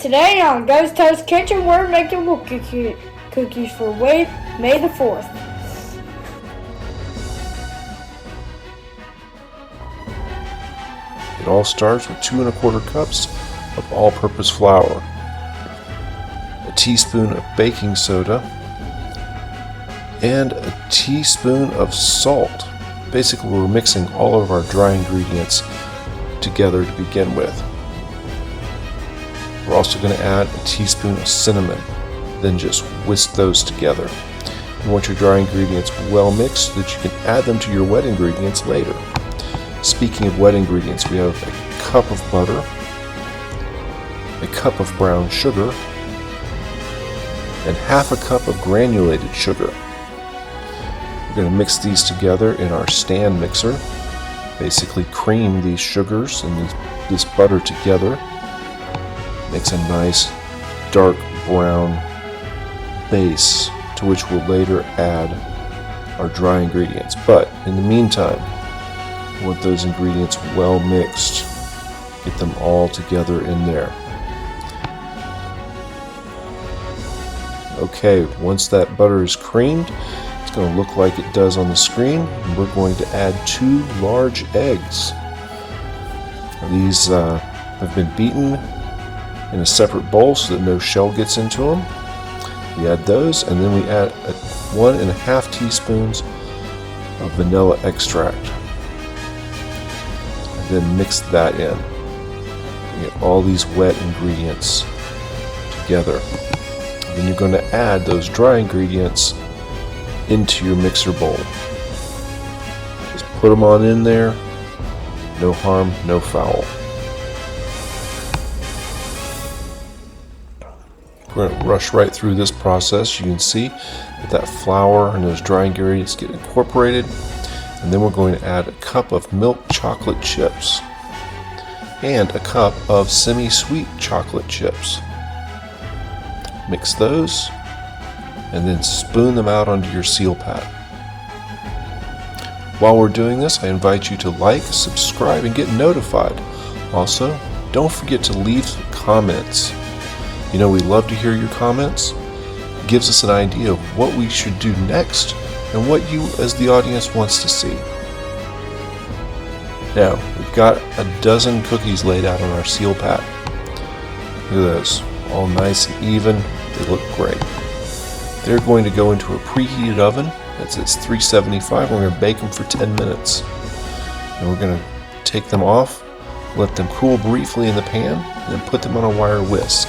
today on Ghost Toast Kitchen, we're making Wookie cookies for May the 4th. It all starts with 2 1/4 cups of all-purpose flour, a teaspoon of baking soda, and a teaspoon of salt. Basically, we're mixing all of our dry ingredients together to begin with. We're also going to add a teaspoon of cinnamon, then just whisk those together. You want your dry ingredients well mixed so that you can add them to your wet ingredients later. Speaking of wet ingredients, we have a cup of butter, a cup of brown sugar, and half a cup of granulated sugar. We're going to mix these together in our stand mixer. Basically cream these sugars and this butter together. Makes a nice dark brown base to which we'll later add our dry ingredients. But in the meantime, we want those ingredients well mixed. Get them all together in there. Okay, once that butter is creamed, it's going to look like it does on the screen, and we're going to add 2 large eggs. These have been beaten in a separate bowl so that no shell gets into them. We add those, and then we add 1 1/2 teaspoons of vanilla extract. And then mix that in. You get all these wet ingredients together. And then you're going to add those dry ingredients into your mixer bowl. Just put them on in there. No harm, no foul. We're going to rush right through this process. You can see that flour and those dry ingredients get incorporated. And then we're going to add a cup of milk chocolate chips and a cup of semi-sweet chocolate chips. Mix those and then spoon them out onto your seal pad. While we're doing this, I invite you to like, subscribe, and get notified. Also, don't forget to leave comments. You know, we love to hear your comments. It gives us an idea of what we should do next and what you as the audience wants to see. Now, we've got a dozen cookies laid out on our seal pad. Look at those, all nice and even. They look great. They're going to go into a preheated oven. It's 375. We're going to bake them for 10 minutes. And we're going to take them off, let them cool briefly in the pan, and then put them on a wire whisk.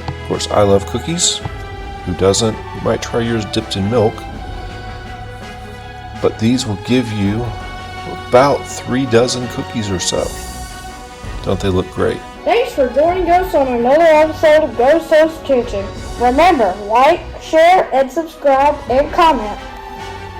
Of course, I love cookies. Who doesn't? You might try yours dipped in milk. But these will give you about 3 dozen cookies or so. Don't they look great? Thanks for joining us on another episode of Ghost Toast Kitchen. Remember, like, share, and subscribe, and comment.